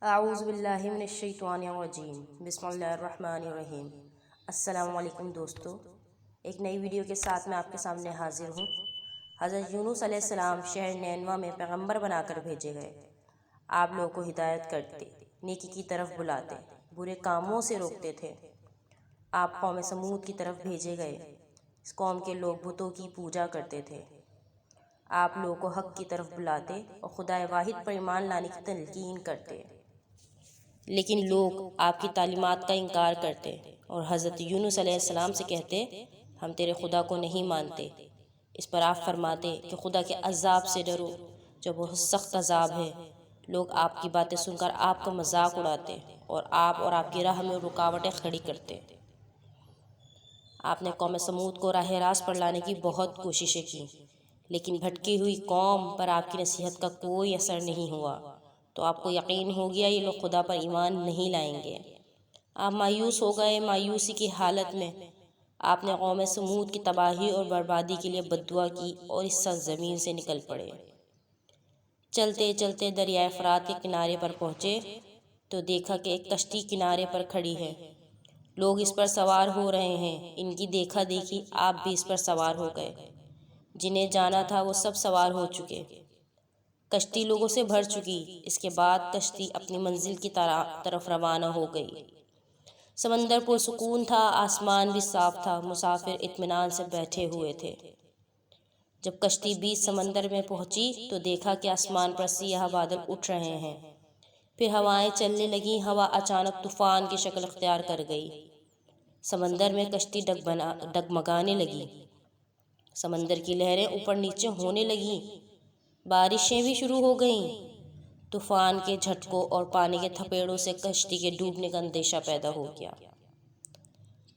اعوذ باللہ من الشیطان الرجیم، بسم اللہ الرحمن الرحیم۔ السلام علیکم دوستو، ایک نئی ویڈیو کے ساتھ میں آپ کے سامنے حاضر ہوں۔ حضرت یونس علیہ السلام شہر نینوا میں پیغمبر بنا کر بھیجے گئے۔ آپ لوگوں کو ہدایت کرتے، نیکی کی طرف بلاتے، برے کاموں سے روکتے تھے۔ آپ قوم سمود کی طرف بھیجے گئے۔ اس قوم کے لوگ بتوں کی پوجا کرتے تھے۔ آپ لوگوں کو حق کی طرف بلاتے اور خدا واحد پر ایمان لانے کی تلقین کرتے، لیکن لوگ آپ کی تعلیمات کا انکار کرتے اور حضرت یونس علیہ السلام سے کہتے، ہم تیرے خدا کو نہیں مانتے۔ اس پر آپ فرماتے کہ خدا کے عذاب سے ڈرو جو بہت سخت عذاب ہے۔ لوگ آپ کی باتیں سن کر آپ کا مذاق اڑاتے اور آپ کی راہ میں رکاوٹیں کھڑی کرتے۔ آپ نے قوم سمود کو راہ راست پر لانے کی بہت کوششیں کی، لیکن بھٹکی ہوئی قوم پر آپ کی نصیحت کا کوئی اثر نہیں ہوا، تو آپ کو یقین ہو گیا یہ لوگ خدا پر ایمان نہیں لائیں گے۔ آپ مایوس ہو گئے۔ مایوسی کی حالت میں آپ نے قوم سمود کی تباہی اور بربادی کے لیے بد دعا کی اور اس سرزمین سے نکل پڑے۔ چلتے چلتے دریائے فرات کے کنارے پر پہنچے تو دیکھا کہ ایک کشتی کنارے پر کھڑی ہے۔ لوگ اس پر سوار ہو رہے ہیں۔ ان کی دیکھا دیکھی آپ بھی اس پر سوار ہو گئے۔ جنہیں جانا تھا وہ سب سوار ہو چکے۔ کشتی لوگوں سے بھر چکی۔ اس کے بعد کشتی اپنی منزل کی طرف روانہ ہو گئی۔ سمندر پرسکون تھا، آسمان بھی صاف تھا، مسافر اطمینان سے بیٹھے ہوئے تھے۔ جب کشتی بیچ سمندر میں پہنچی تو دیکھا کہ آسمان پر سیاہ بادل اٹھ رہے ہیں۔ پھر ہوائیں چلنے لگیں۔ ہوا اچانک طوفان کی شکل اختیار کر گئی۔ سمندر میں کشتی ڈگمگانے لگی۔ سمندر کی لہریں اوپر نیچے ہونے لگیں۔ بارشیں بھی شروع ہو گئیں۔ طوفان کے جھٹکوں اور پانی کے تھپیڑوں سے کشتی کے ڈوبنے کا اندیشہ پیدا ہو گیا۔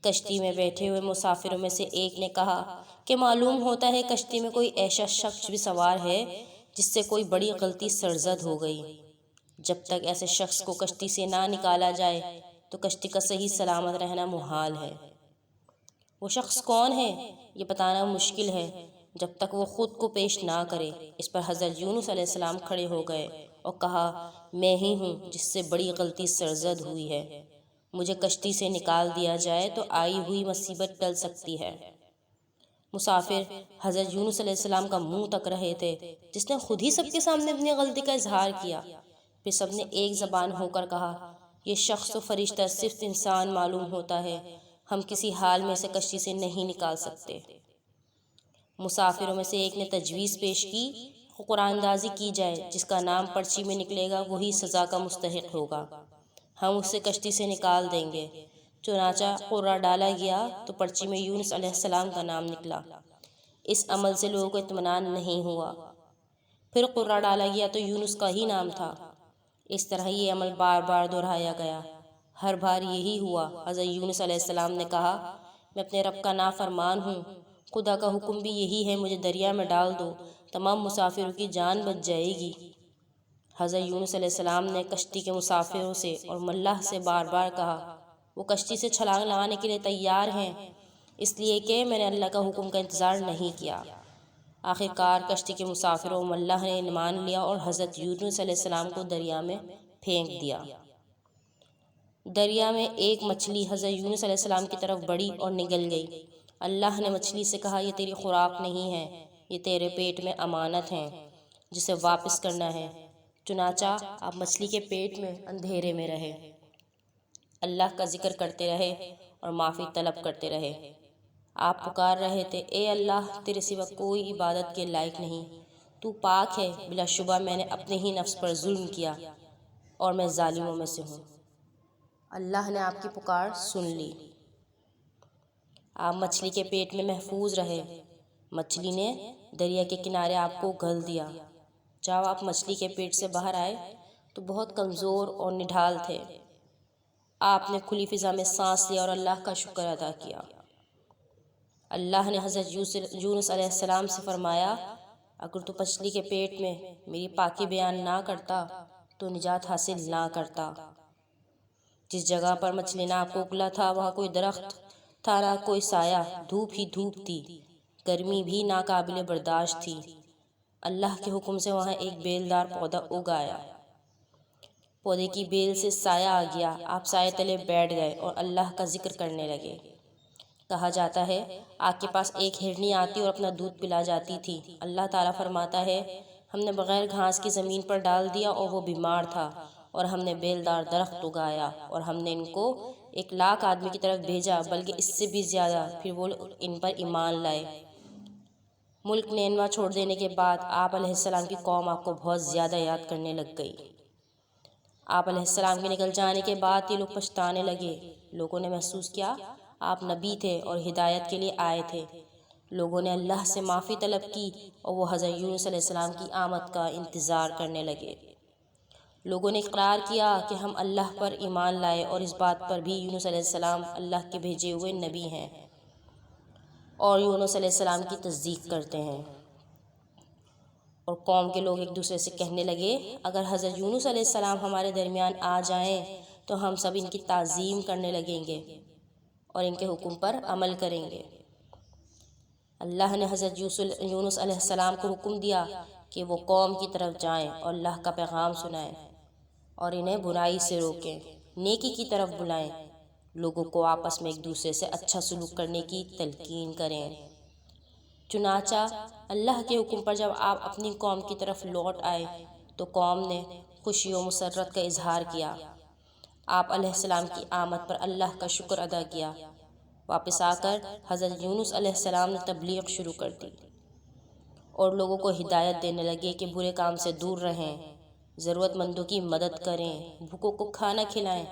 کشتی میں بیٹھے ہوئے مسافروں میں سے ایک نے کہا کہ معلوم ہوتا ہے کشتی میں کوئی ایسا شخص بھی سوار ہے جس سے کوئی بڑی غلطی سرزد ہو گئی۔ جب تک ایسے شخص کو کشتی سے نہ نکالا جائے تو کشتی کا صحیح سلامت رہنا محال ہے۔ وہ شخص کون ہے یہ بتانا مشکل ہے جب تک وہ خود کو پیش نہ کرے۔ اس پر حضرت یونس علیہ السلام کھڑے ہو گئے اور کہا، میں ہی ہوں جس سے بڑی غلطی سرزد ہوئی ہے۔ مجھے کشتی سے نکال دیا جائے تو آئی ہوئی مصیبت ٹل سکتی ہے۔ مسافر حضرت یونس علیہ السلام کا منہ تک رہے تھے جس نے خود ہی سب کے سامنے اپنی غلطی کا اظہار کیا۔ پھر سب نے ایک زبان ہو کر کہا، یہ شخص تو فرشتہ صرف انسان معلوم ہوتا ہے، ہم کسی حال میں اسے کشتی سے نہیں نکال سکتے۔ مسافروں میں سے ایک نے تجویز پیش کی، قرآن اندازی کی جائے، جس کا نام پرچی میں نکلے گا وہی سزا کا مستحق ہوگا، ہم اسے کشتی سے نکال دیں گے۔ چنانچہ قرعہ ڈالا گیا تو پرچی میں یونس علیہ السلام کا نام نکلا۔ اس عمل سے لوگوں کو اطمینان نہیں ہوا۔ پھر قرعہ ڈالا گیا تو یونس کا ہی نام تھا۔ اس طرح یہ عمل بار بار دہرایا گیا۔ ہر بار یہی ہوا۔ حضرت یونس علیہ السلام نے کہا، میں اپنے رب کا نافرمان ہوں، خدا کا حکم بھی یہی ہے، مجھے دریا میں ڈال دو، تمام مسافروں کی جان بچ جائے گی۔ حضرت یونس علیہ السلام نے کشتی کے مسافروں سے اور ملاح سے بار بار کہا، وہ کشتی سے چھلانگ لگانے کے لیے تیار ہیں، اس لیے کہ میں نے اللہ کا حکم کا انتظار نہیں کیا۔ آخر کار کشتی کے مسافروں اور ملاح نے مان لیا اور حضرت یونس علیہ السلام کو دریا میں پھینک دیا۔ دریا میں ایک مچھلی حضرت یونس علیہ السلام کی طرف بڑھی اور نگل گئی۔ اللہ نے مچھلی سے کہا، یہ تیری خوراک نہیں ہے، یہ تیرے پیٹ میں امانت ہے جسے واپس کرنا ہے۔ چنانچہ آپ مچھلی کے پیٹ میں اندھیرے میں رہے، اللہ کا ذکر کرتے رہے اور معافی طلب کرتے رہے۔ آپ پکار رہے تھے، اے اللہ، تیرے سوا کوئی عبادت کے لائق نہیں، تو پاک ہے، بلا شبہ میں نے اپنے ہی نفس پر ظلم کیا اور میں ظالموں میں سے ہوں۔ اللہ نے آپ کی پکار سن لی۔ آپ مچھلی کے پیٹ میں محفوظ رہے۔ مچھلی نے دریا کے کنارے آپ کو گل دیا۔ جب آپ مچھلی کے پیٹ سے باہر آئے تو بہت کمزور اور نڈھال تھے۔ آپ نے کھلی فضا میں سانس لیا اور اللہ کا شکر ادا کیا۔ اللہ نے حضرت یونس علیہ السلام سے فرمایا، اگر تو مچھلی کے پیٹ میں میری پاکی بیان نہ کرتا تو نجات حاصل نہ کرتا۔ جس جگہ پر مچھلی نے آپ کو اگلا تھا وہاں کوئی درخت تھا نہ کوئی سایہ، دھوپ ہی دھوپ تھی، گرمی بھی ناقابل برداشت تھی۔ اللہ کے حکم سے وہاں ایک بیلدار پودا اگ آیا۔ پودے کی بیل سے سایہ آ گیا، آپ سائے تلے بیٹھ گئے اور اللہ کا ذکر کرنے لگے۔ کہا جاتا ہے آگ کے پاس ایک ہرنی آتی اور اپنا دودھ پلا جاتی تھی۔ اللہ تعالیٰ فرماتا ہے ہم نے بغیر گھاس کی زمین پر ڈال دیا اور وہ بیمار تھا، اور ہم نے بیلدار درخت اگایا اور ہم نے ان کو 1,00,000 آدمی کی طرف بھیجا، بلکہ اس سے بھی زیادہ، پھر وہ ان پر ایمان لائے۔ ملک نینوا چھوڑ دینے کے بعد آپ علیہ السلام کی قوم آپ کو بہت زیادہ یاد کرنے لگ گئی۔ آپ علیہ السلام کے نکل جانے کے بعد یہ لوگ پچھتانے لگے۔ لوگوں نے محسوس کیا آپ نبی تھے اور ہدایت کے لیے آئے تھے۔ لوگوں نے اللہ سے معافی طلب کی اور وہ حضرت یونس علیہ السلام کی آمد کا انتظار کرنے لگے۔ لوگوں نے اقرار کیا کہ ہم اللہ پر ایمان لائے اور اس بات پر بھی یونس علیہ السلام اللہ کے بھیجے ہوئے نبی ہیں، اور یونس علیہ السلام کی تصدیق کرتے ہیں۔ اور قوم کے لوگ ایک دوسرے سے کہنے لگے اگر حضرت یونس علیہ السلام ہمارے درمیان آ جائیں تو ہم سب ان کی تعظیم کرنے لگیں گے اور ان کے حکم پر عمل کریں گے۔ اللہ نے حضرت یونس علیہ السلام کو حکم دیا کہ وہ قوم کی طرف جائیں اور اللہ کا پیغام سنائیں اور انہیں برائی سے روکیں، نیکی کی طرف بلائیں، لوگوں کو آپس میں ایک دوسرے سے اچھا سلوک کرنے کی تلقین کریں۔ چنانچہ اللہ کے حکم پر جب آپ اپنی قوم کی طرف لوٹ آئے تو قوم نے خوشی و مسرت کا اظہار کیا۔ آپ علیہ السلام کی آمد پر اللہ کا شکر ادا کیا۔ واپس آ کر حضرت یونس علیہ السلام نے تبلیغ شروع کر دی اور لوگوں کو ہدایت دینے لگے کہ برے کام سے دور رہیں، ضرورت مندوں کی مدد کریں، بھوکوں کو کھانا کھلائیں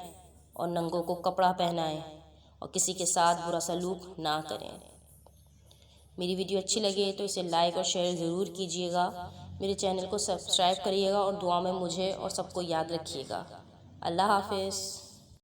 اور ننگوں کو کپڑا پہنائیں اور کسی کے ساتھ برا سلوک نہ کریں۔ میری ویڈیو اچھی لگے تو اسے لائک اور شیئر ضرور کیجیے گا، میرے چینل کو سبسکرائب کریے گا اور دعا میں مجھے اور سب کو یاد رکھیے گا۔ اللہ حافظ۔